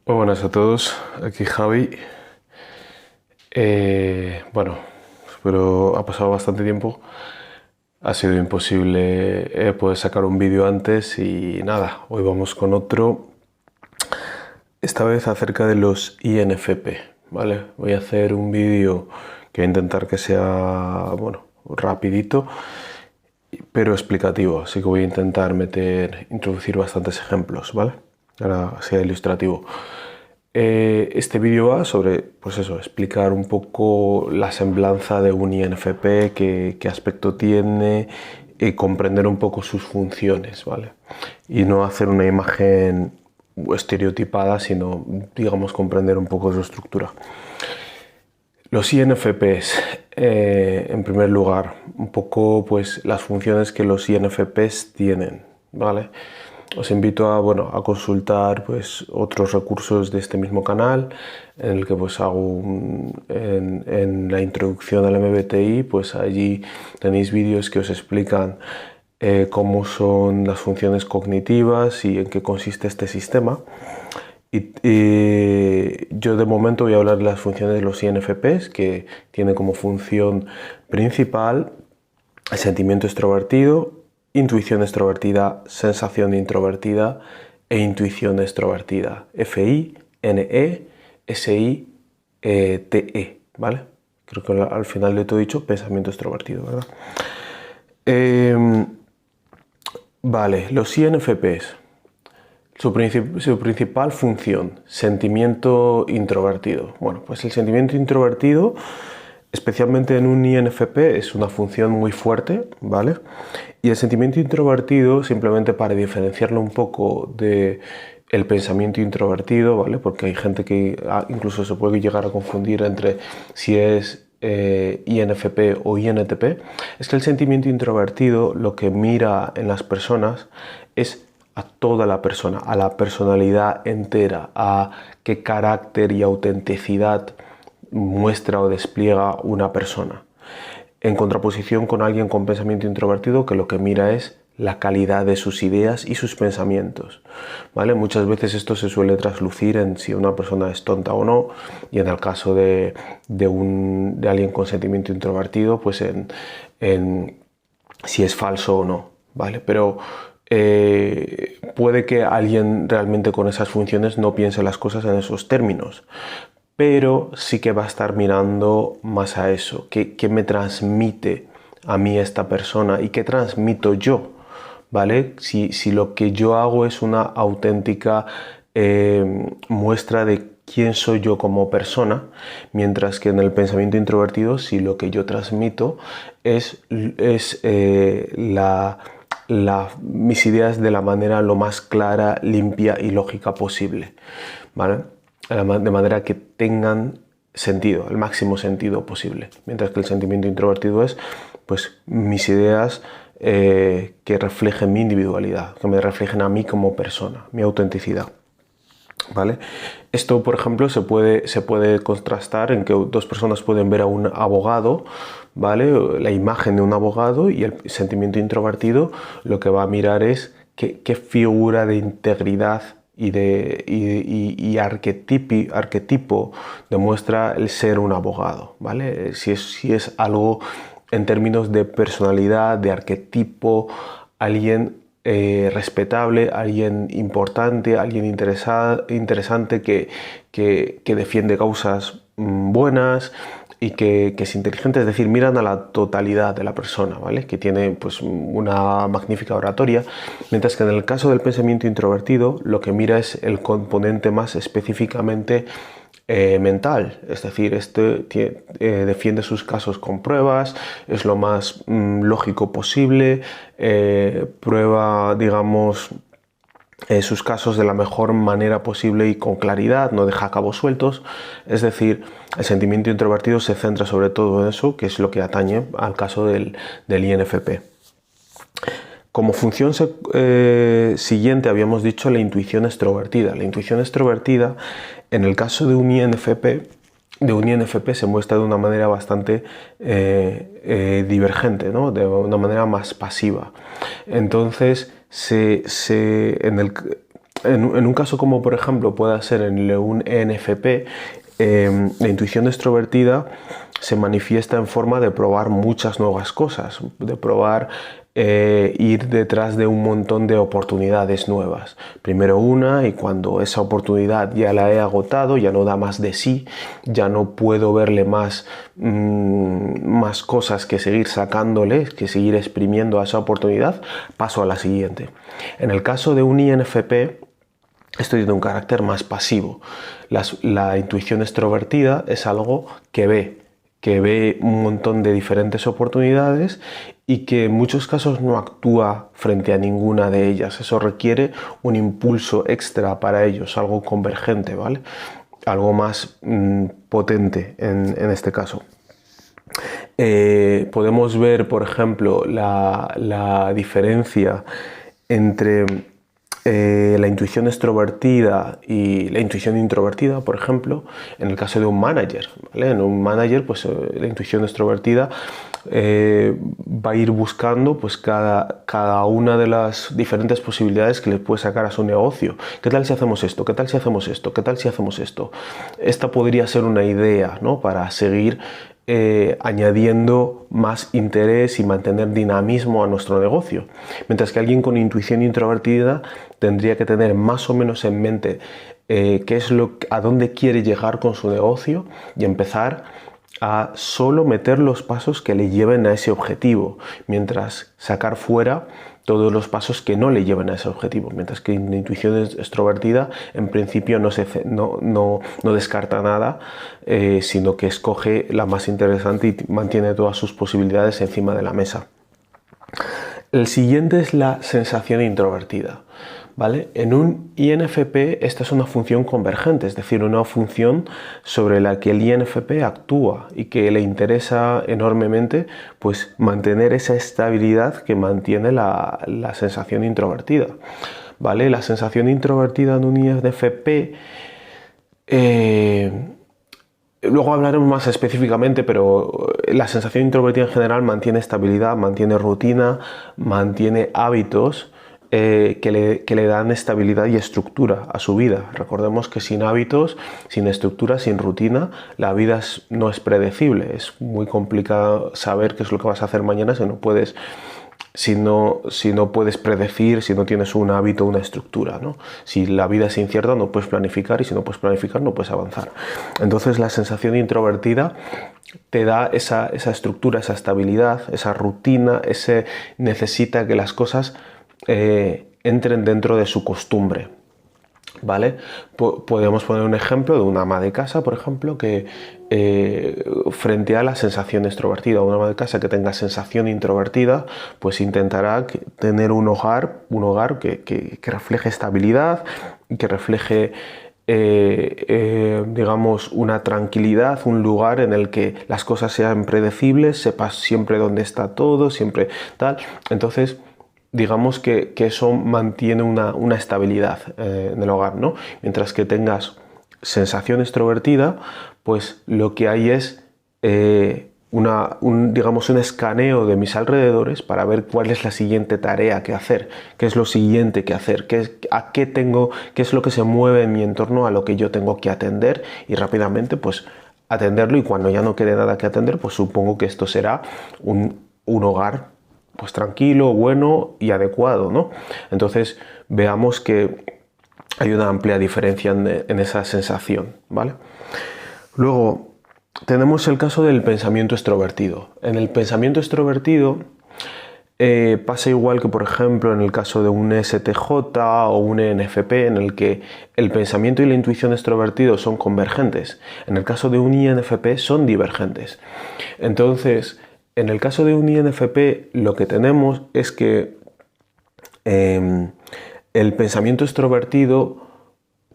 Muy buenas a todos, aquí Javi. Bueno, pero ha pasado bastante tiempo, ha sido imposible poder sacar un vídeo antes y nada, hoy vamos con otro, esta vez acerca de los INFP, ¿vale? Voy a hacer un vídeo que voy a intentar que sea, bueno, rapidito, pero explicativo, así que voy a intentar introducir bastantes ejemplos, ¿vale? Ahora sea ilustrativo. Este vídeo va sobre, pues eso, explicar un poco la semblanza de un INFP, qué aspecto tiene, y comprender un poco sus funciones, ¿vale? Y no hacer una imagen estereotipada, sino, digamos, comprender un poco su estructura. Los INFPs, en primer lugar, un poco pues las funciones que los INFPs tienen, ¿vale? Os invito a consultar pues, otros recursos de este mismo canal, en el que pues, hago en la introducción al MBTI, pues allí tenéis vídeos que os explican cómo son las funciones cognitivas y en qué consiste este sistema. Y yo de momento voy a hablar de las funciones de los INFPs, que tiene como función principal el sentimiento extrovertido, intuición extrovertida, sensación introvertida e intuición extrovertida. F-I-N-E, S-I-T-E, ¿vale? Creo que al final de todo he dicho pensamiento extrovertido, ¿verdad? Vale, los INFPs. Su principal función, sentimiento introvertido. Bueno, pues el sentimiento introvertido, especialmente en un INFP, es una función muy fuerte, ¿vale? Y el sentimiento introvertido, simplemente para diferenciarlo un poco de el pensamiento introvertido, ¿vale? Porque hay gente que incluso se puede llegar a confundir entre si es INFP o INTP, es que el sentimiento introvertido lo que mira en las personas es a toda la persona, a la personalidad entera, a qué carácter y autenticidad muestra o despliega una persona. En contraposición con alguien con pensamiento introvertido que lo que mira es la calidad de sus ideas y sus pensamientos, ¿vale? Muchas veces esto se suele traslucir en si una persona es tonta o no, y en el caso de alguien con sentimiento introvertido, pues en si es falso o no, ¿vale? Pero puede que alguien realmente con esas funciones no piense las cosas en esos términos, pero sí que va a estar mirando más a eso, qué me transmite a mí esta persona y qué transmito yo, ¿vale? Si lo que yo hago es una auténtica muestra de quién soy yo como persona, mientras que en el pensamiento introvertido, si lo que yo transmito es mis ideas de la manera lo más clara, limpia y lógica posible, ¿vale? De manera que tengan sentido, el máximo sentido posible. Mientras que el sentimiento introvertido es, pues, mis ideas que reflejen mi individualidad, que me reflejen a mí como persona, mi autenticidad, ¿vale? Esto, por ejemplo, se puede contrastar en que dos personas pueden ver a un abogado, ¿vale? La imagen de un abogado, y el sentimiento introvertido lo que va a mirar es qué figura de integridad y arquetipo demuestra el ser un abogado, ¿vale? Si es algo en términos de personalidad, de arquetipo, alguien respetable, alguien importante, alguien interesante que defiende causas buenas y que es inteligente, es decir, miran a la totalidad de la persona, ¿vale? Que tiene pues una magnífica oratoria, mientras que en el caso del pensamiento introvertido lo que mira es el componente más específicamente mental, es decir, defiende sus casos con pruebas, es lo más lógico posible, prueba, digamos, sus casos de la mejor manera posible y con claridad, no deja cabos sueltos. Es decir, el sentimiento introvertido se centra sobre todo en eso, que es lo que atañe al caso del INFP. Como función siguiente habíamos dicho la intuición extrovertida. La intuición extrovertida, en el caso de un INFP, se muestra de una manera bastante divergente, ¿no? De una manera más pasiva. Entonces, en un caso como por ejemplo pueda ser en un ENFP, la intuición extrovertida se manifiesta en forma de probar muchas nuevas cosas, de probar ir detrás de un montón de oportunidades nuevas. Primero una, y cuando esa oportunidad ya la he agotado, ya no da más de sí, ya no puedo verle más cosas que seguir sacándole, que seguir exprimiendo a esa oportunidad, paso a la siguiente. En el caso de un INFP, esto tiene un carácter más pasivo. La intuición extrovertida es algo que ve un montón de diferentes oportunidades y que en muchos casos no actúa frente a ninguna de ellas. Eso requiere un impulso extra para ellos, algo convergente, ¿vale? Algo más potente en este caso. Podemos ver, por ejemplo, la diferencia entre la intuición extrovertida y la intuición introvertida, por ejemplo, en el caso de un manager, ¿vale? En un manager, pues la intuición extrovertida va a ir buscando pues cada una de las diferentes posibilidades que le puede sacar a su negocio. ¿Qué tal si hacemos esto? ¿Qué tal si hacemos esto? ¿Qué tal si hacemos esto? Esta podría ser una idea, ¿no? Para seguir añadiendo más interés y mantener dinamismo a nuestro negocio. Mientras que alguien con intuición introvertida tendría que tener más o menos en mente a dónde quiere llegar con su negocio y empezar a solo meter los pasos que le lleven a ese objetivo, mientras sacar fuera todos los pasos que no le lleven a ese objetivo, mientras que la intuición extrovertida en principio no descarta nada, sino que escoge la más interesante y mantiene todas sus posibilidades encima de la mesa. El siguiente es la sensación introvertida, ¿vale? En un INFP esta es una función convergente, es decir, una función sobre la que el INFP actúa y que le interesa enormemente pues, mantener esa estabilidad que mantiene la sensación introvertida, ¿vale? La sensación introvertida en un INFP luego hablaremos más específicamente, pero la sensación introvertida en general mantiene estabilidad, mantiene rutina, mantiene hábitos que le dan estabilidad y estructura a su vida. Recordemos que sin hábitos, sin estructura, sin rutina, la vida no es predecible. Es muy complicado saber qué es lo que vas a hacer mañana si no puedes predecir, si no tienes un hábito, una estructura, ¿no? Si la vida es incierta, no puedes planificar, y si no puedes planificar, no puedes avanzar. Entonces la sensación introvertida te da esa estructura, esa estabilidad, esa rutina, necesita que las cosas entren dentro de su costumbre, ¿vale? Podemos poner un ejemplo de una ama de casa, por ejemplo, que frente a la sensación extrovertida, una ama de casa que tenga sensación introvertida, pues intentará tener un hogar que refleje estabilidad, que refleje digamos una tranquilidad, un lugar en el que las cosas sean predecibles, sepas siempre dónde está todo, siempre tal. Entonces digamos que eso mantiene una estabilidad en el hogar, ¿no? Mientras que tengas sensación extrovertida, pues lo que hay es digamos un escaneo de mis alrededores para ver cuál es la siguiente tarea que hacer, qué es lo siguiente que hacer, qué es lo que se mueve en mi entorno, a lo que yo tengo que atender, y rápidamente pues atenderlo, y cuando ya no quede nada que atender, pues supongo que esto será un hogar pues tranquilo, bueno y adecuado, ¿no? Entonces veamos que hay una amplia diferencia en esa sensación, ¿vale? Luego tenemos el caso del pensamiento extrovertido. En el pensamiento extrovertido pasa igual que, por ejemplo, en el caso de un STJ o un ENFP, en el que el pensamiento y la intuición extrovertido son convergentes. En el caso de un INFP son divergentes. Entonces, en el caso de un INFP, lo que tenemos es que el pensamiento extrovertido,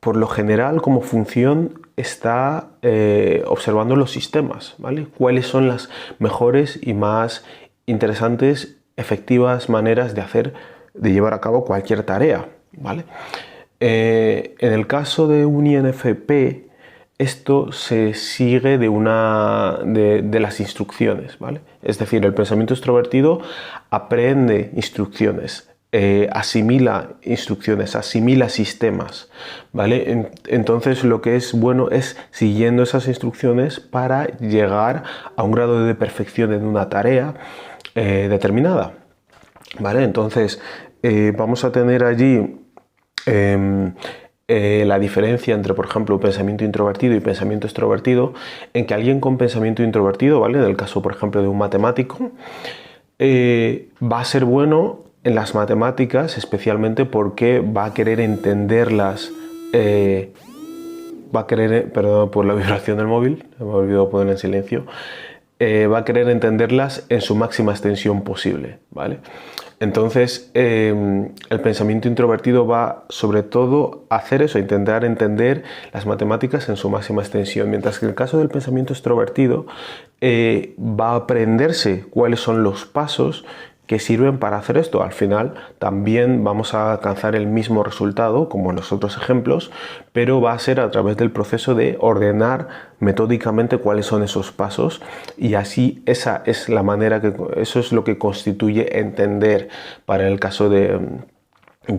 por lo general, como función, está observando los sistemas, ¿vale? ¿Cuáles son las mejores y más interesantes, efectivas maneras de llevar a cabo cualquier tarea, ¿vale? En el caso de un INFP, esto se sigue de las instrucciones, ¿vale? Es decir, el pensamiento extrovertido aprende instrucciones, asimila instrucciones, asimila sistemas, ¿vale? Entonces lo que es bueno es siguiendo esas instrucciones para llegar a un grado de perfección en una tarea determinada, ¿vale? Entonces vamos a tener allí la diferencia entre, por ejemplo, pensamiento introvertido y pensamiento extrovertido, en que alguien con pensamiento introvertido, ¿vale? En el caso, por ejemplo, de un matemático, va a ser bueno en las matemáticas, especialmente porque va a querer entenderlas, perdón por la vibración del móvil, me he olvidado poner en silencio, va a querer entenderlas en su máxima extensión posible, ¿vale? Entonces, el pensamiento introvertido va sobre todo a hacer eso, a intentar entender las matemáticas en su máxima extensión, mientras que en el caso del pensamiento extrovertido va a aprenderse cuáles son los pasos que sirven para hacer esto. Al final también vamos a alcanzar el mismo resultado como en los otros ejemplos, pero va a ser a través del proceso de ordenar metódicamente cuáles son esos pasos, y así esa es la manera eso es lo que constituye entender para el caso de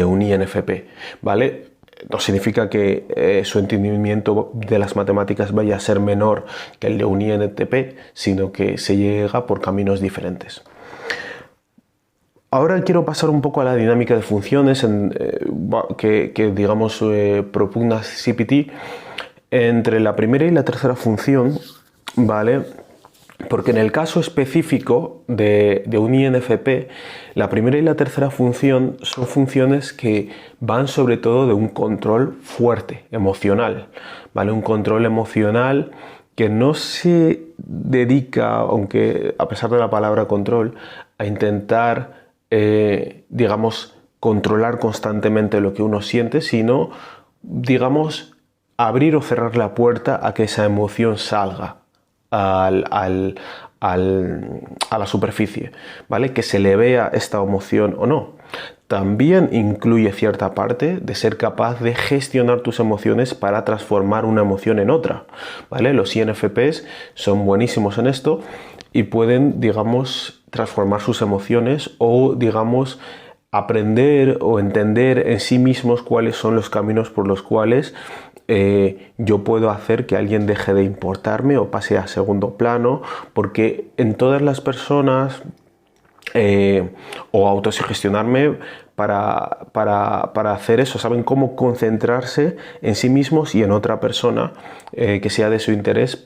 un INFP, ¿vale? No significa que su entendimiento de las matemáticas vaya a ser menor que el de un INTP, sino que se llega por caminos diferentes. Ahora quiero pasar un poco a la dinámica de funciones que digamos, propugna CPT entre la primera y la tercera función, ¿vale? Porque en el caso específico de un INFP, la primera y la tercera función son funciones que van sobre todo de un control fuerte, emocional, ¿vale? Un control emocional que no se dedica, aunque a pesar de la palabra control, a intentar digamos, controlar constantemente lo que uno siente, sino, digamos, abrir o cerrar la puerta a que esa emoción salga a la superficie, ¿vale? Que se le vea esta emoción o no. También incluye cierta parte de ser capaz de gestionar tus emociones para transformar una emoción en otra, ¿vale? Los INFPs son buenísimos en esto y pueden, digamos, transformar sus emociones o, digamos, aprender o entender en sí mismos cuáles son los caminos por los cuales yo puedo hacer que alguien deje de importarme o pase a segundo plano, porque en todas las personas o autosugestionarme para hacer eso, saben cómo concentrarse en sí mismos y en otra persona que sea de su interés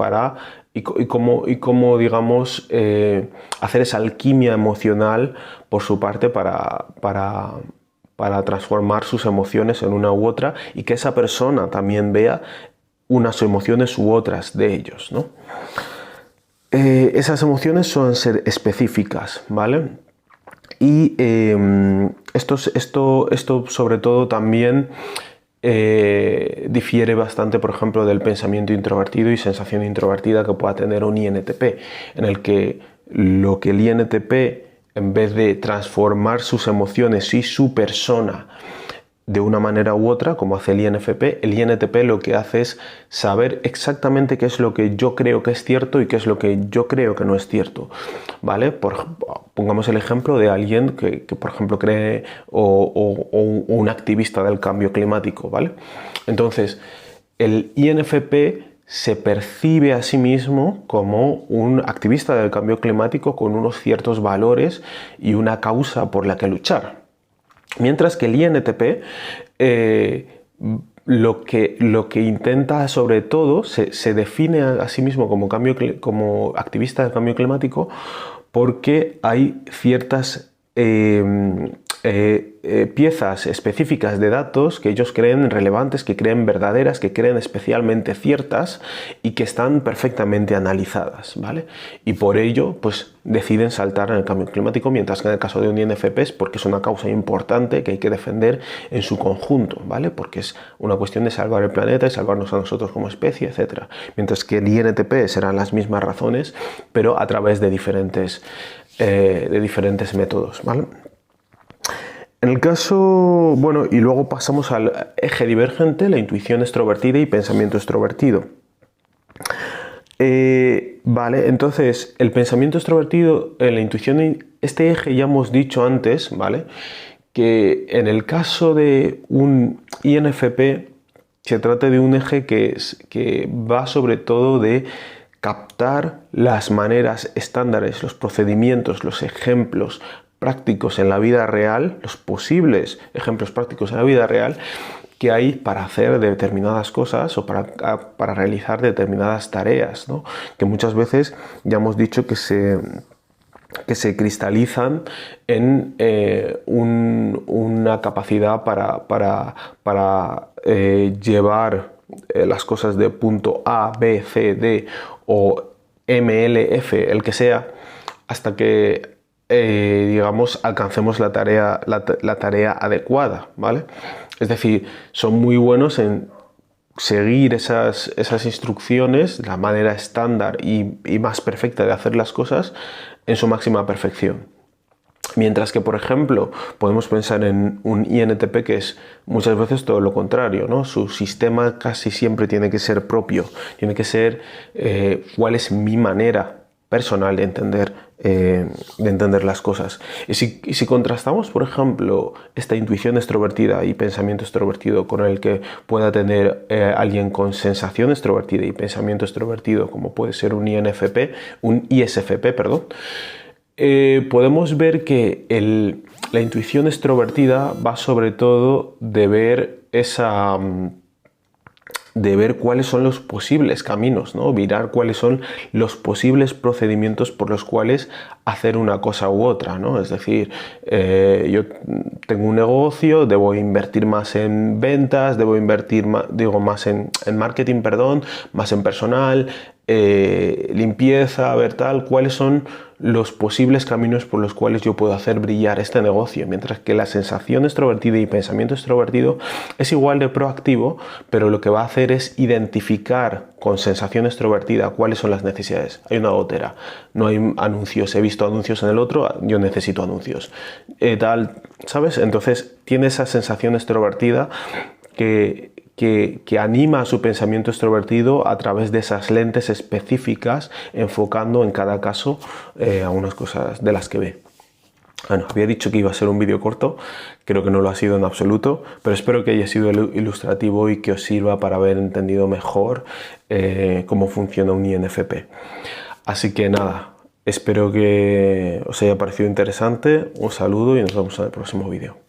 y cómo digamos, hacer esa alquimia emocional por su parte para transformar sus emociones en una u otra, y que esa persona también vea unas emociones u otras de ellos, ¿no? Esas emociones suelen ser específicas, ¿vale? Y esto sobre todo también difiere bastante, por ejemplo, del pensamiento introvertido y sensación introvertida que pueda tener un INTP, en el que lo que el INTP, en vez de transformar sus emociones y su persona de una manera u otra, como hace el INTP lo que hace es saber exactamente qué es lo que yo creo que es cierto y qué es lo que yo creo que no es cierto, ¿vale? Pongamos el ejemplo de alguien que por ejemplo, cree o un activista del cambio climático, ¿vale? Entonces, el INFP se percibe a sí mismo como un activista del cambio climático con unos ciertos valores y una causa por la que luchar. Mientras que el INTP lo que intenta sobre todo, se define a sí mismo como activista del cambio climático, porque hay ciertas piezas específicas de datos que ellos creen relevantes, que creen verdaderas, que creen especialmente ciertas y que están perfectamente analizadas, ¿vale? Y por ello, pues deciden saltar en el cambio climático, mientras que en el caso de un INFP es porque es una causa importante que hay que defender en su conjunto, ¿vale? Porque es una cuestión de salvar el planeta y salvarnos a nosotros como especie, etc. Mientras que el INTP serán las mismas razones, pero a través de diferentes métodos, ¿vale? En el caso, bueno, y luego pasamos al eje divergente, la intuición extrovertida y pensamiento extrovertido. Vale, entonces, el pensamiento extrovertido, la intuición, este eje ya hemos dicho antes, ¿vale? que en el caso de un INFP se trata de un eje que va sobre todo de captar las maneras estándares, los procedimientos, los ejemplos prácticos en la vida real, los posibles ejemplos prácticos en la vida real que hay para hacer determinadas cosas o para realizar determinadas tareas, ¿no? Que muchas veces ya hemos dicho que se cristalizan en una capacidad para llevar las cosas de punto A, B, C, D o M, L, F, el que sea, hasta que digamos alcancemos la tarea adecuada, ¿vale? Es decir, son muy buenos en seguir esas instrucciones, la manera estándar y más perfecta de hacer las cosas en su máxima perfección. Mientras que, por ejemplo, podemos pensar en un INTP que es muchas veces todo lo contrario, ¿no? Su sistema casi siempre tiene que ser propio, tiene que ser cuál es mi manera personal de entender las cosas. Y si contrastamos, por ejemplo, esta intuición extrovertida y pensamiento extrovertido con el que pueda tener alguien con sensación extrovertida y pensamiento extrovertido, como puede ser un ISFP, perdón, podemos ver que la intuición extrovertida va sobre todo de ver cuáles son los posibles caminos, ¿no? Mirar cuáles son los posibles procedimientos por los cuales hacer una cosa u otra, ¿no? Es decir, yo tengo un negocio, debo invertir más en ventas, debo invertir más en marketing, perdón, más en personal, limpieza, a ver tal, cuáles son los posibles caminos por los cuales yo puedo hacer brillar este negocio, mientras que la sensación extrovertida y pensamiento extrovertido es igual de proactivo, pero lo que va a hacer es identificar con sensación extrovertida cuáles son las necesidades. Hay una gotera, no hay anuncios, he visto anuncios en el otro, yo necesito anuncios, tal, ¿sabes? Entonces tiene esa sensación extrovertida que anima a su pensamiento extrovertido a través de esas lentes específicas, enfocando en cada caso a unas cosas de las que ve. Bueno, había dicho que iba a ser un vídeo corto, creo que no lo ha sido en absoluto, pero espero que haya sido ilustrativo y que os sirva para haber entendido mejor cómo funciona un INFP. Así que nada, espero que os haya parecido interesante, un saludo y nos vemos en el próximo vídeo.